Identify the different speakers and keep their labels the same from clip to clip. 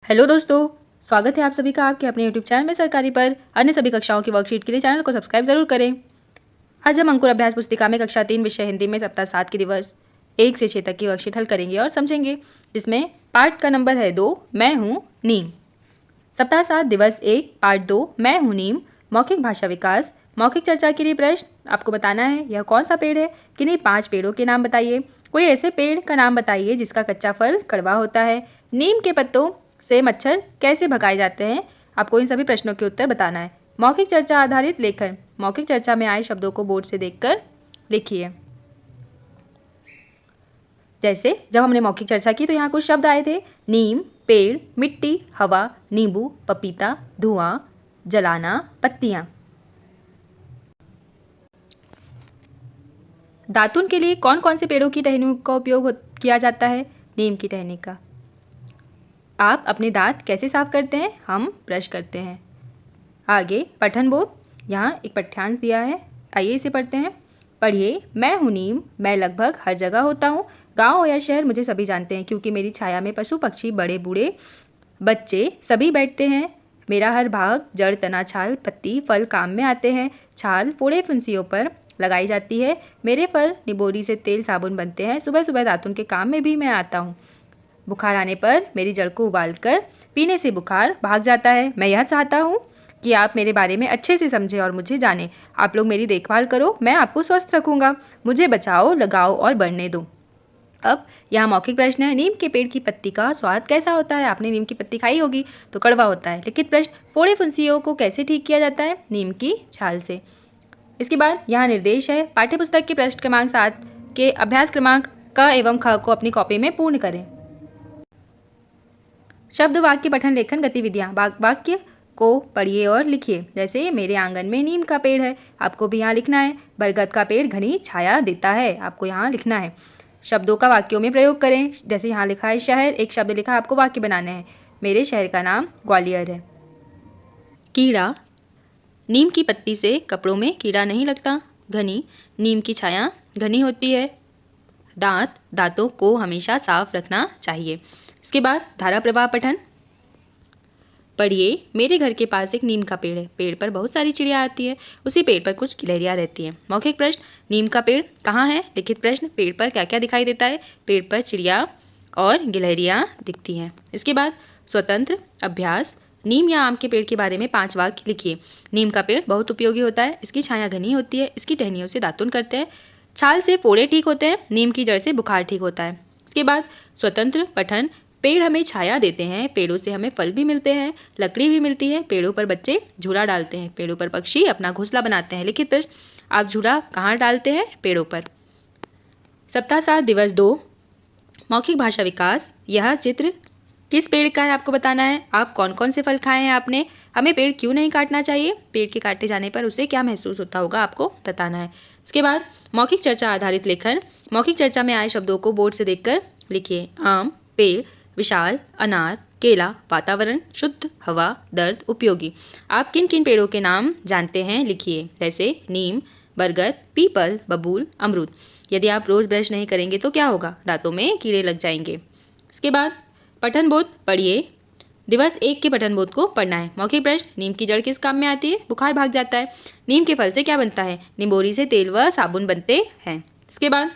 Speaker 1: Hello दोस्तों, स्वागत है आप सभी का आपके अपने यूट्यूब चैनल में सरकारी पर। अन्य सभी कक्षाओं की वर्कशीट के लिए चैनल को सब्सक्राइब जरूर करें। आज हम अंकुर अभ्यास पुस्तिका में कक्षा 3 विषय हिंदी में सप्ताह 7 के दिवस 1 से 6 तक की वर्कशीट हल करेंगे और समझेंगे, जिसमें पाठ का नंबर है 2, मैं हूँ नीम। सप्ताह 7 दिवस 1 पार्ट 2, मैं हूँ नीम, मौखिक भाषा विकास। मौखिक चर्चा के लिए प्रश्न आपको बताना है यह कौन सा पेड़ है, किन्हीं 5 पेड़ों के नाम बताइए। कोई ऐसे पेड़ का नाम बताइए जिसका कच्चा फल कड़वा होता है। नीम के पत्तों से मच्छर कैसे भगाए जाते हैं। आपको इन सभी प्रश्नों के उत्तर बताना है। मौखिक चर्चा आधारित लेखन। मौखिक चर्चा में आए शब्दों को बोर्ड से देखकर लिखिए। जैसे जब हमने मौखिक चर्चा की तो यहाँ कुछ शब्द आए थे: नीम, पेड़, मिट्टी, हवा, नींबू, पपीता, धुआं, जलाना, पत्तियां। दातुन के लिए कौन कौन से पेड़ों की टहनियों का उपयोग किया जाता है? नीम की टहनी का। आप अपने दांत कैसे साफ करते हैं? हम ब्रश करते हैं। आगे पठन बोध, यहाँ एक पठ्यांश दिया है, आइए इसे पढ़ते हैं। पढ़िए, मैं हूँ नीम, मैं लगभग हर जगह होता हूँ। गांव हो या शहर मुझे सभी जानते हैं, क्योंकि मेरी छाया में पशु पक्षी बड़े बूढ़े बच्चे सभी बैठते हैं। मेरा हर भाग जड़, तना, छाल, पत्ती, फल काम में आते हैं। छाल फोड़े फुंसियों पर लगाई जाती है। मेरे फल निबोरी से तेल साबुन बनते हैं। सुबह सुबह दातुन के काम में भी मैं आता हूँ। बुखार आने पर मेरी जड़ को उबालकर पीने से बुखार भाग जाता है। मैं यह चाहता हूँ कि आप मेरे बारे में अच्छे से समझें और मुझे जानें। आप लोग मेरी देखभाल करो, मैं आपको स्वस्थ रखूँगा। मुझे बचाओ, लगाओ और बढ़ने दो। अब यहाँ मौखिक प्रश्न है, नीम के पेड़ की पत्ती का स्वाद कैसा होता है? आपने नीम की पत्ती खाई होगी तो कड़वा होता है। लिखित प्रश्न, फोड़े फुंसियों को कैसे ठीक किया जाता है? नीम की छाल से। इसके बाद यहाँ निर्देश है, पाठ्यपुस्तक के पृष्ठ क्रमांक 7 के अभ्यास क्रमांक क एवं ख को अपनी कॉपी में पूर्ण करें। शब्द वाक्य पठन लेखन गतिविधियाँ। वाक्य को पढ़िए और लिखिए। जैसे मेरे आंगन में नीम का पेड़ है, आपको भी यहाँ लिखना है। बरगद का पेड़ घनी छाया देता है, आपको यहाँ लिखना है। शब्दों का वाक्यों में प्रयोग करें। जैसे यहाँ लिखा है शहर, एक शब्द लिखा है, आपको वाक्य बनाने हैं। मेरे शहर का नाम ग्वालियर है। कीड़ा, नीम की पत्ती से कपड़ों में कीड़ा नहीं लगता। घनी, नीम की छाया घनी होती है। दांत, दांतों को हमेशा साफ रखना चाहिए। इसके बाद धारा प्रवाह पठन। पढ़िए, मेरे घर के पास एक नीम का पेड़ है। पेड़ पर बहुत सारी चिड़िया आती है। उसी पेड़ पर कुछ गिलहरियाँ रहती हैं। मौखिक प्रश्न, नीम का पेड़ कहाँ है? लिखित प्रश्न, पेड़ पर क्या क्या दिखाई देता है? पेड़ पर चिड़िया और गिलहरियाँ दिखती हैं। इसके बाद स्वतंत्र अभ्यास। नीम या आम के पेड़ के बारे में 5 वाक्य लिखिए। नीम का पेड़ बहुत उपयोगी होता है। इसकी छाया घनी होती है। इसकी टहनियों से दातुन करते हैं। छाल से फोड़े ठीक होते हैं। नीम की जड़ से बुखार ठीक होता है। इसके बाद स्वतंत्र पठन। पेड़ हमें छाया देते हैं। पेड़ों से हमें फल भी मिलते हैं, लकड़ी भी मिलती है। पेड़ों पर बच्चे झूला डालते हैं। पेड़ों पर पक्षी अपना घोंसला बनाते हैं। लिखित प्रश्न, आप झूला कहाँ डालते हैं? पेड़ों पर। सप्ताह 7 दिवस 2 मौखिक भाषा विकास। यह चित्र किस पेड़ का है आपको बताना है। आप कौन कौन से फल खाए हैं आपने। हमें पेड़ क्यों नहीं काटना चाहिए। पेड़ के काटे जाने पर उसे क्या महसूस होता होगा, आपको बताना है। इसके बाद मौखिक चर्चा आधारित लेखन। मौखिक चर्चा में आए शब्दों को बोर्ड से देखकर लिखिए। आम, पेड़, विशाल, अनार, केला, वातावरण, शुद्ध हवा, दर्द, उपयोगी। आप किन किन पेड़ों के नाम जानते हैं? लिखिए। जैसे नीम, बरगद, पीपल, बबूल, अमरूद। यदि आप रोज ब्रश नहीं करेंगे तो क्या होगा? दांतों में कीड़े लग जाएंगे। इसके बाद पठन बोध पढ़िए। दिवस 1 के पठन बोध को पढ़ना है। मौखिक प्रश्न, नीम की जड़ किस काम में आती है? बुखार भाग जाता है। नीम के फल से क्या बनता है? निबोरी से तेल व साबुन बनते हैं। इसके बाद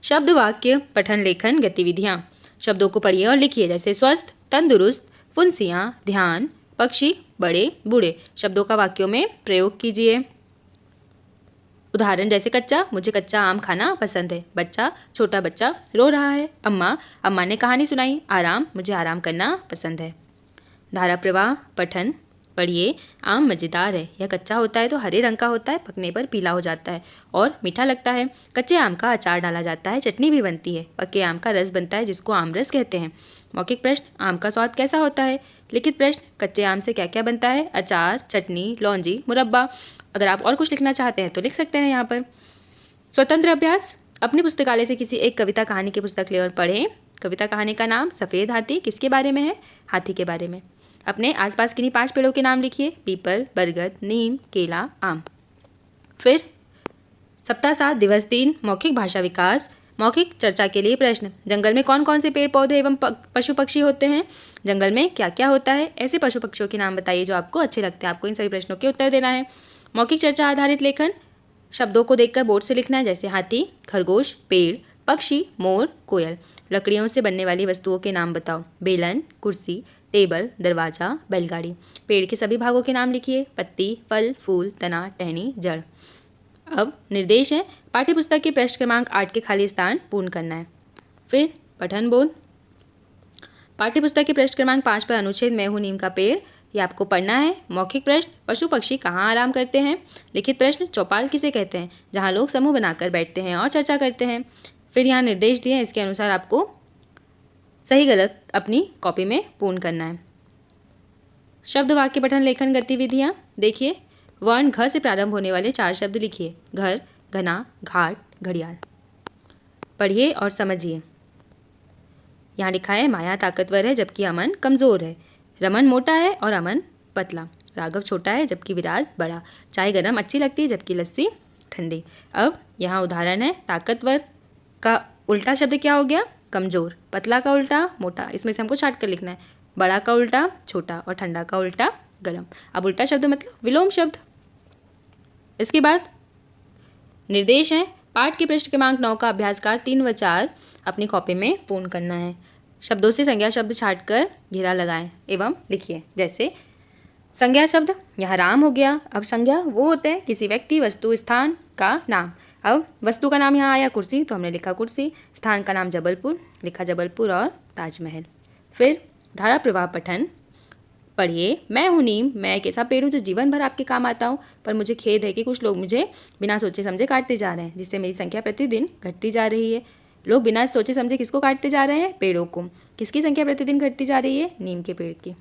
Speaker 1: शब्द वाक्य पठन लेखन गतिविधियाँ। शब्दों को पढ़िए और लिखिए। जैसे स्वस्थ, तंदुरुस्त, फुंसियाँ, ध्यान, पक्षी, बड़े बूढ़े। शब्दों का वाक्यों में प्रयोग कीजिए। उदाहरण जैसे कच्चा, मुझे कच्चा आम खाना पसंद है। बच्चा, छोटा बच्चा रो रहा है। अम्मा, अम्मा ने कहानी सुनाई। आराम, मुझे आराम करना पसंद है। धारा प्रवाह पठन। पढ़िए, आम मज़ेदार है। यह कच्चा होता है तो हरे रंग का होता है, पकने पर पीला हो जाता है और मीठा लगता है। कच्चे आम का अचार डाला जाता है, चटनी भी बनती है। पके आम का रस बनता है, जिसको आम रस कहते हैं। मौखिक प्रश्न, आम का स्वाद कैसा होता है? लिखित प्रश्न, कच्चे आम से क्या क्या बनता है? अचार, चटनी, लौंजी, मुरब्बा। अगर आप और कुछ लिखना चाहते हैं तो लिख सकते हैं यहाँ पर। स्वतंत्र अभ्यास। अपनी पुस्तकालय से किसी एक कविता कहानी की पुस्तक ले और पढ़ें। कविता कहानी का नाम सफ़ेद हाथी किसके बारे में है? हाथी के बारे में। अपने आसपास किन्हीं 5 पेड़ों के नाम लिखिए। पीपल, बरगद, नीम, केला, आम। फिर सप्ताह 7 दिवस 3 मौखिक भाषा विकास। मौखिक चर्चा के लिए प्रश्न। जंगल में कौन कौन से पेड़ पौधे एवं पशु पक्षी होते हैं? जंगल में क्या क्या होता है? ऐसे पशु पक्षियों के नाम बताइए जो आपको अच्छे लगते हैं। आपको इन सभी प्रश्नों के उत्तर देना है। मौखिक चर्चा आधारित लेखन, शब्दों को देखकर बोर्ड से लिखना है, जैसे हाथी, खरगोश, पेड़, पक्षी, मोर, कोयल। लकड़ियों से बनने वाली वस्तुओं के नाम बताओ। बेलन, कुर्सी, टेबल, दरवाजा, बैलगाड़ी। पेड़ के सभी भागों के नाम लिखिए। पत्ती, फल, फूल, तना, टहनी, जड़। अब निर्देश है, पाठ्यपुस्तक के पृष्ठ क्रमांक 8 के खाली स्थान पूर्ण करना है। फिर पठन बोध। पाठ्यपुस्तक के पृष्ठ क्रमांक 5 पर अनुच्छेद मैं हूँ नीम का पेड़, ये आपको पढ़ना है। मौखिक प्रश्न, पशु पक्षी कहाँ आराम करते हैं? लिखित प्रश्न, चौपाल किसे कहते हैं? जहाँ लोग समूह बनाकर बैठते हैं और चर्चा करते हैं। फिर यहाँ निर्देश दिए हैं, इसके अनुसार आपको सही गलत अपनी कॉपी में पूर्ण करना है। शब्द वाक्य पठन लेखन गतिविधियाँ देखिए। वर्ण घ से प्रारंभ होने वाले 4 शब्द लिखिए। घर, घना, घाट, घड़ियाल। पढ़िए और समझिए। यहाँ लिखा है, माया ताकतवर है जबकि अमन कमज़ोर है। रमन मोटा है और अमन पतला। राघव छोटा है जबकि विराज बड़ा। चाय गरम अच्छी लगती है जबकि लस्सी ठंडी। अब यहाँ उदाहरण है, ताकतवर का उल्टा शब्द क्या हो गया? कमज़ोर। पतला का उल्टा मोटा, इसमें से हमको छाट कर लिखना है। बड़ा का उल्टा छोटा और ठंडा का उल्टा गरम। अब उल्टा शब्द मतलब विलोम शब्द। इसके बाद निर्देश है, पाठ के पृष्ठ क्रमांक 9 का अभ्यासकार 3 व 4 अपनी कॉपी में पूर्ण करना है। शब्दों से संज्ञा शब्द छाटकर घेरा लगाएं एवं लिखिए। जैसे संज्ञा शब्द, यहाँ राम हो गया। अब संज्ञा वो होते हैं किसी व्यक्ति, वस्तु, स्थान का नाम। अब वस्तु का नाम यहाँ आया कुर्सी, तो हमने लिखा कुर्सी। स्थान का नाम जबलपुर, लिखा जबलपुर और ताजमहल। फिर धारा प्रवाह पठन। पढ़िए, मैं हूँ नीम, मैं एक ऐसा पेड़ हूँ जो जीवन भर आपके काम आता हूँ, पर मुझे खेद है कि कुछ लोग मुझे बिना सोचे समझे काटते जा रहे हैं, जिससे मेरी संख्या प्रतिदिन घटती जा रही है। लोग बिना सोचे समझे किसको काटते जा रहे हैं? पेड़ों को। किसकी संख्या प्रतिदिन घटती जा रही है? नीम के पेड़ की।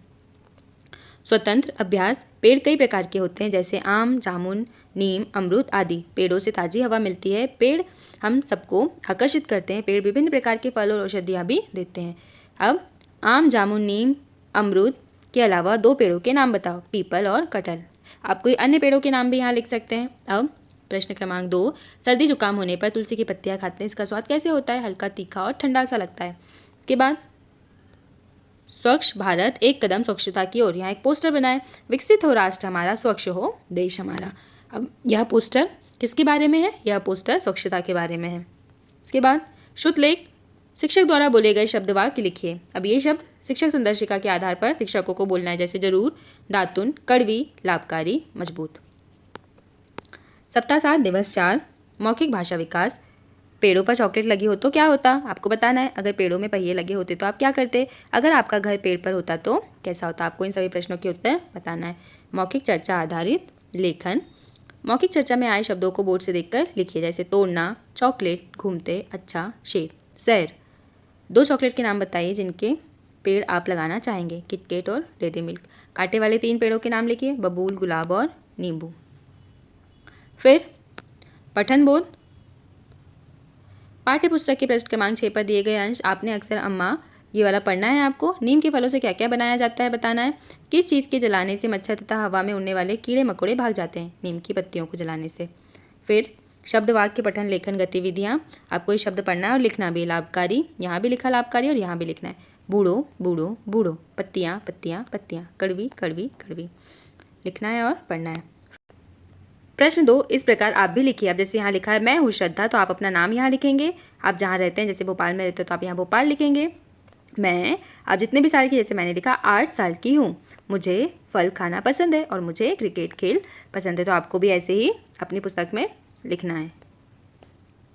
Speaker 1: स्वतंत्र अभ्यास। पेड़ कई प्रकार के होते हैं, जैसे आम, जामुन, नीम, अमरूद आदि। पेड़ों से ताज़ी हवा मिलती है। पेड़ हम सबको आकर्षित करते हैं। पेड़ विभिन्न प्रकार के फल और औषधियाँ भी देते हैं। अब आम, जामुन, नीम, अमरूद के अलावा 2 पेड़ों के नाम बताओ, पीपल और कटहल। आप कोई अन्य पेड़ों के नाम भी यहाँ लिख सकते हैं। अब प्रश्न क्रमांक 2, सर्दी जुकाम होने पर तुलसी की पत्तियाँ खाते हैं, इसका स्वाद कैसे होता है? हल्का तीखा और ठंडा सा लगता है। इसके बाद स्वच्छ भारत, एक कदम स्वच्छता की ओर। यहाँ एक पोस्टर बनाए, विकसित हो राष्ट्र हमारा, स्वच्छ हो देश हमारा। अब यह पोस्टर किसके बारे में है? यह पोस्टर स्वच्छता के बारे में है। इसके बाद शुद्ध लेख, शिक्षक द्वारा बोले गए शब्द वाक्य लिखिए। अब ये शब्द शिक्षक संदर्शिका के आधार पर शिक्षकों को बोलना है, जैसे जरूर, दातुन, कड़वी, लाभकारी, मजबूत। सप्ताह 7 दिवस 4, मौखिक भाषा विकास। पेड़ों पर चॉकलेट लगी हो तो क्या होता? आपको बताना है। अगर पेड़ों में पहिए लगे होते तो आप क्या करते? अगर आपका घर पेड़ पर होता तो कैसा होता? आपको इन सभी प्रश्नों के उत्तर बताना है। मौखिक चर्चा आधारित लेखन। मौखिक चर्चा में आए शब्दों को बोर्ड से देखकर लिखिए, जैसे तोड़ना, चॉकलेट, घूमते, अच्छा, शेर, सैर। 2 चॉकलेट के नाम बताइए जिनके पेड़ आप लगाना चाहेंगे, किटकैट और डेयरी मिल्क। कांटे वाले 3 पेड़ों के नाम लिखिए, बबूल, गुलाब और नींबू। फिर पठन बोध। पाठ्य पुस्तक के पृष्ठ क्रमांक 6 पर दिए गए अंश आपने अक्सर अम्मा ये वाला पढ़ना है आपको। नीम के फलों से क्या क्या बनाया जाता है बताना है। किस चीज़ के जलाने से मच्छर तथा हवा में उड़ने वाले कीड़े मकोड़े भाग जाते हैं? नीम की पत्तियों को जलाने से। फिर शब्द वाक्य पठन लेखन गतिविधियाँ, आपको ये शब्द पढ़ना है और लिखना भी। लाभकारी, यहाँ भी लिखा लाभकारी और यहाँ भी लिखना है। बूढ़ो, बूढ़ो, बूढ़ो। पत्तियाँ, पत्तियाँ, पत्तियाँ। कड़वी, कड़वी, कड़वी। लिखना है और पढ़ना है। प्रश्न 2 इस प्रकार आप भी लिखिए। अब जैसे यहाँ लिखा है मैं हूँ श्रद्धा, तो आप अपना नाम यहाँ लिखेंगे। आप जहाँ रहते हैं, जैसे भोपाल में रहते हो तो आप यहाँ भोपाल लिखेंगे। मैं, आप जितने भी साल की, जैसे मैंने लिखा 8 साल की हूँ। मुझे फल खाना पसंद है और मुझे क्रिकेट खेल पसंद है, तो आपको भी ऐसे ही अपनी पुस्तक में लिखना है।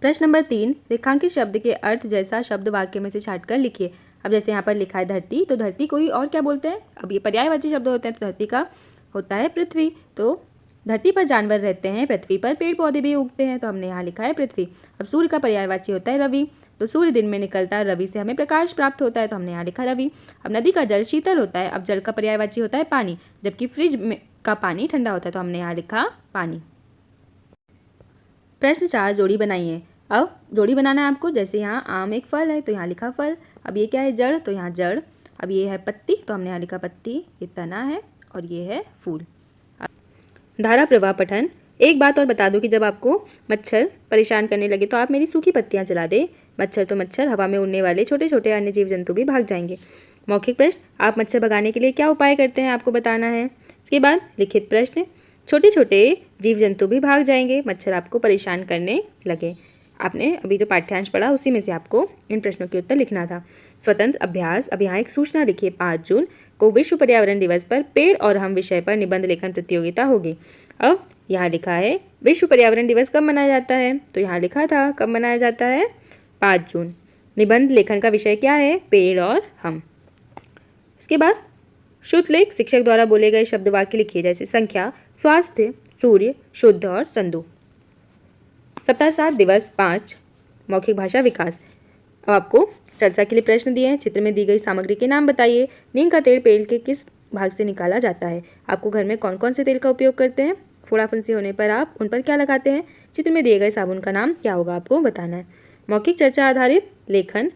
Speaker 1: प्रश्न नंबर 3, रेखांकित शब्द के अर्थ जैसा शब्द वाक्य में से छांटकर लिखिए। अब जैसे यहाँ पर लिखा है धरती, तो धरती को ही और क्या बोलते हैं? अब ये पर्यायवाची शब्द होते हैं, तो धरती का होता है पृथ्वी। तो धरती पर जानवर रहते हैं, पृथ्वी पर पेड़ पौधे भी उगते हैं, तो हमने यहाँ लिखा है पृथ्वी। अब सूर्य का पर्यायवाची होता है रवि, तो सूर्य दिन में निकलता है, रवि से हमें प्रकाश प्राप्त होता है, तो हमने यहाँ लिखा रवि। अब नदी का जल शीतल होता है, अब जल का पर्यायवाची होता है पानी, जबकि फ्रिज में का पानी ठंडा होता है, तो हमने यहाँ लिखा पानी। प्रश्न 4 जोड़ी बनाइए। अब जोड़ी बनाना है आपको, जैसे यहाँ आम एक फल है, तो यहाँ लिखा फल। अब ये क्या है? जड़, तो यहाँ जड़। अब ये है पत्ती, तो हमने यहाँ लिखा पत्ती। ये तना है और ये है फूल। धारा प्रवाह पठन। एक बात और बता दूं कि जब आपको मच्छर परेशान करने लगे तो आप मेरी सूखी पत्तियां जला दें। मच्छर तो मच्छर, हवा में उड़ने वाले छोटे छोटे अन्य जीव जंतु भी भाग जाएंगे। मौखिक प्रश्न, आप मच्छर भगाने के लिए क्या उपाय करते हैं, आपको बताना है। इसके बाद लिखित प्रश्न, छोटे छोटे जीव जंतु भी भाग जाएंगे, मच्छर आपको परेशान करने लगे। आपने अभी जो पाठ्यांश पढ़ा उसी में से आपको इन प्रश्नों के उत्तर लिखना था। स्वतंत्र अभ्यास, अब यहाँ एक सूचना लिखिए। 5 जून को विश्व पर्यावरण दिवस पर पेड़ और हम विषय पर निबंध लेखन प्रतियोगिता होगी। अब यहाँ लिखा है विश्व पर्यावरण दिवस कब मनाया जाता है, तो यहाँ लिखा था कब मनाया जाता है, 5 जून। निबंध लेखन का विषय क्या है, पेड़ और हम। इसके बाद शुद्ध लेख, शिक्षक द्वारा बोले गए शब्द वाक्य लिखिए, जैसे संख्या, स्वास्थ्य, सूर्य, शुद्ध और संधु। सप्ताह 7 दिवस 5 मौखिक भाषा विकास। अब आपको चर्चा के लिए प्रश्न दिए हैं। चित्र में दी गई सामग्री के नाम बताइए। नीम का तेल पेड़ के किस भाग से निकाला जाता है। आपको घर में कौन कौन से तेल का उपयोग करते हैं। फोड़ा फुंसी होने पर आप उन पर क्या लगाते हैं। चित्र में दिए गए साबुन का नाम क्या होगा, आपको बताना है। मौखिक चर्चा आधारित लेखन।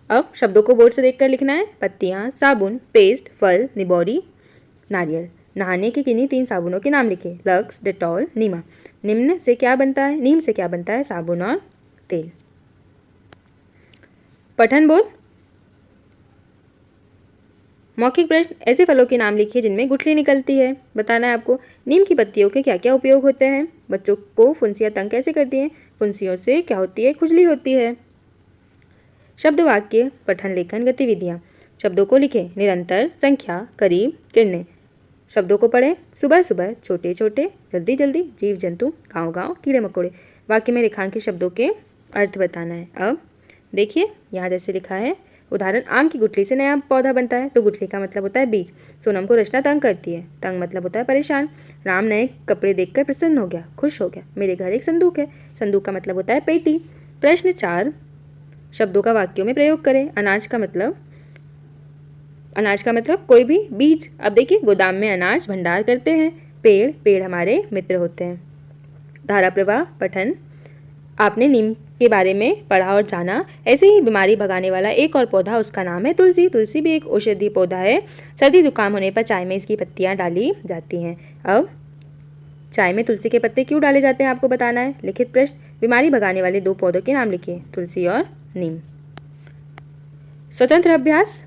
Speaker 1: अब शब्दों को बोर्ड से देखकर लिखना है। पत्तियाँ, साबुन, पेस्ट, फल, निबोरी, नारियल। नहाने के किन्हीं 3 साबुनों के नाम लिखे, लक्स, डेटॉल, नीमा। नीम से क्या बनता है, साबुन और तेल। पठन बोल। मौखिक प्रश्न, ऐसे फलों के नाम लिखिए जिनमें गुठली निकलती है। बताना है आपको। नीम की पत्तियों के क्या क्या उपयोग होते हैं। बच्चों को फुंसियाँ तंग कैसे करती हैं। फुंसियों से क्या होती है, खुजली होती है। शब्द वाक्य, पठन लेखन गतिविधियाँ। शब्दों को लिखें, निरंतर, संख्या, करीब, किरणें। शब्दों को पढ़ें, सुबह सुबह, छोटे छोटे, जल्दी जल्दी, जीव जंतु, गाँव गाँव, कीड़े मकोड़े। वाक्य में रेखांकित शब्दों के अर्थ बताना है। अब देखिए यहाँ जैसे लिखा है, उदाहरण, आम की गुठली से नया पौधा बनता है, तो गुठली का मतलब होता है बीज। सोनम को रचना तंग करती है, तंग मतलब होता है परेशान। राम नए कपड़े देखकर प्रसन्न हो गया, खुश हो गया। मेरे घर एक संदूक है, संदूक का मतलब होता है पेटी। प्रश्न 4 शब्दों का वाक्यों में प्रयोग करें। अनाज का मतलब कोई भी बीज। अब देखिए, गोदाम में अनाज भंडार करते हैं। पेड़ हमारे मित्र होते हैं। धारा प्रवाह, पठन। आपने नीम के बारे में पढ़ा और जाना। ऐसे ही बीमारी भगाने वाला एक और पौधा, उसका नाम है तुलसी। तुलसी भी एक औषधीय पौधा है। सर्दी जुकाम होने पर चाय में इसकी पत्तियां डाली जाती हैं। अब चाय में तुलसी के पत्ते क्यों डाले जाते हैं, आपको बताना है। लिखित प्रश्न, बीमारी भगाने वाले 2 पौधों के नाम लिखिए, तुलसी और नीम। स्वतंत्र अभ्यास।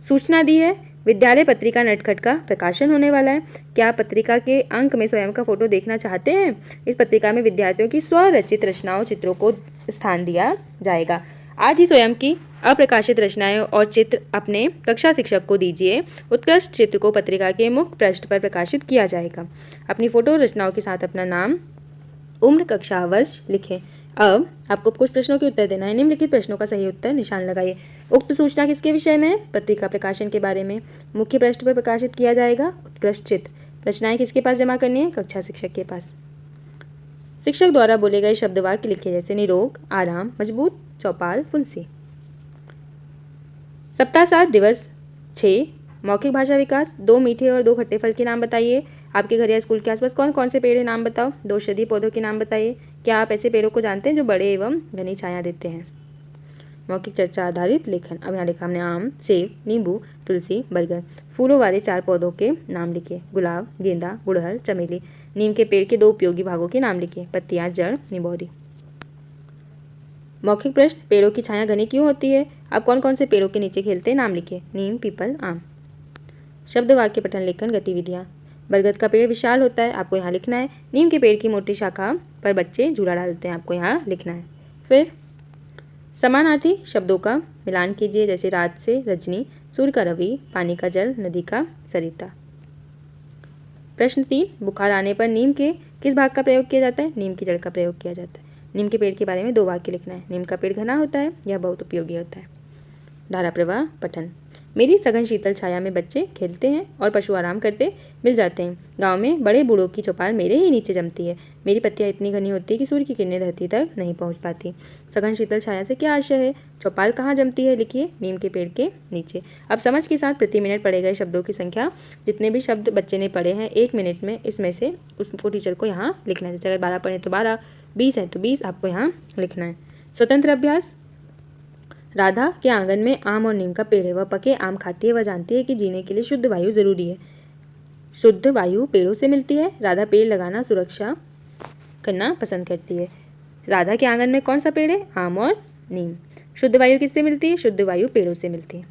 Speaker 1: सूचना दी है, विद्यालय पत्रिका नटखट का प्रकाशन होने वाला है। क्या आप पत्रिका के अंक में स्वयं का फोटो देखना चाहते हैं। इस पत्रिका में विद्यार्थियों की स्वरचित रचनाओं, चित्रों को स्थान दिया जाएगा। आज ही स्वयं की अप्रकाशित रचनाएं और चित्र अपने कक्षा शिक्षक को दीजिए। उत्कृष्ट चित्र को पत्रिका के मुख्य पृष्ठ पर प्रकाशित किया जाएगा। अपनी फोटो रचनाओं के साथ अपना नाम, उम्र, कक्षा, वर्ष लिखें। अब आपको कुछ प्रश्नों के उत्तर देना है। निम्नलिखित प्रश्नों का सही उत्तर निशान लगाइए। उक्त सूचना किसके विषय में है, पत्रिका प्रकाशन के बारे में। मुख्य पृष्ठ पर प्रकाशित किया जाएगा उत्कृष्ट चित्र। रचनाएं किसके पास जमा करनी है, कक्षा शिक्षक के पास। शिक्षक द्वारा बोले गए शब्द वाक्य लिखे, जैसे निरोग, आराम, मजबूत, चौपाल, फुंसी। सप्ताह 7 दिवस 6 मौखिक भाषा विकास। 2 मीठे और 2 खट्टे फल के नाम बताइए। आपके घर या स्कूल के आसपास कौन कौन से पेड़ हैं, नाम बताओ। 2 औषधीय पौधों के नाम बताइए। क्या आप ऐसे पेड़ों को जानते हैं जो बड़े एवं घनी छाया देते हैं। मौखिक चर्चा आधारित लेखन। अब यहाँ लिखा हमने आम, सेब, नींबू, तुलसी, बरगद। फूलों वाले 4 पौधों के नाम लिखे, गुलाब, गेंदा, गुड़हल, चमेली। नीम के पेड़ के 2 उपयोगी भागों के नाम लिखे, पत्तियां, जड़, निबोरी। मौखिक प्रश्न, पेड़ों की छाया घनी क्यों होती है। आप कौन कौन से पेड़ों के नीचे खेलते हैं, नाम लिखे, नीम, पीपल, आम। शब्द वाक्य पठन लेखन गतिविधियाँ। बरगद का पेड़ विशाल होता है, आपको यहाँ लिखना है। नीम के पेड़ की मोटी शाखा पर बच्चे झूला डालते हैं, आपको यहाँ लिखना है। फिर समानार्थी शब्दों का मिलान कीजिए, जैसे रात से रजनी, सूर्य का रवि, पानी का जल, नदी का सरिता। प्रश्न 3, बुखार आने पर नीम के किस भाग का प्रयोग किया जाता है, नीम की जड़ का प्रयोग किया जाता है। नीम के पेड़ के बारे में 2 वाक्य लिखना है। नीम का पेड़ घना होता है, यह बहुत उपयोगी होता है। धारा प्रवाह पठन। मेरी सघन शीतल छाया में बच्चे खेलते हैं और पशु आराम करते मिल जाते हैं। गांव में बड़े बूढ़ों की चौपाल मेरे ही नीचे जमती है। मेरी पत्तियां इतनी घनी होती है कि सूर्य की किरणें धरती तक नहीं पहुंच पाती। सघन शीतल छाया से क्या आशय है, चौपाल कहाँ जमती है, लिखिए, नीम के पेड़ के नीचे। अब समझ के साथ प्रति मिनट पढ़े गए शब्दों की संख्या, जितने भी शब्द बच्चे ने पढ़े हैं 1 मिनट में, इसमें से उसको टीचर को यहाँ लिखना है। जैसे अगर 12 पढ़े तो 12, 20 है तो 20 आपको यहाँ लिखना है। स्वतंत्र अभ्यास। राधा के आंगन में आम और नीम का पेड़ है। वह पके आम खाती है। वह जानती है कि जीने के लिए शुद्ध वायु जरूरी है। शुद्ध वायु पेड़ों से मिलती है। राधा पेड़ लगाना, सुरक्षा करना पसंद करती है। राधा के आंगन में कौन सा पेड़ है, आम और नीम। शुद्ध वायु किससे मिलती है? शुद्ध वायु पेड़ों से मिलती है।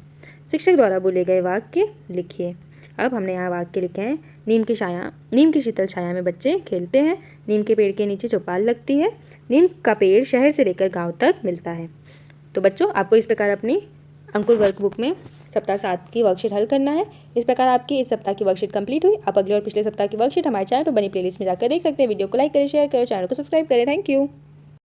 Speaker 1: शिक्षक द्वारा बोले गए वाक्य लिखिए। अब हमने यहाँ वाक्य लिखे हैं। नीम की शीतल छाया में बच्चे खेलते हैं। नीम के पेड़ के नीचे चौपाल लगती है। नीम का पेड़ शहर से लेकर गांव तक मिलता है। तो बच्चों, आपको इस प्रकार अपनी अंकुर वर्कबुक में सप्ताह 7 की वर्कशीट हल करना है। इस प्रकार आपकी इस सप्ताह की वर्कशीट कंप्लीट हुई। आप अगले और पिछले सप्ताह की वर्कशीट हमारे चैनल पर बनी प्लेलिस्ट में जाकर देख सकते हैं। वीडियो को लाइक करें, शेयर करें, चैनल को सब्सक्राइब करें। Thank you.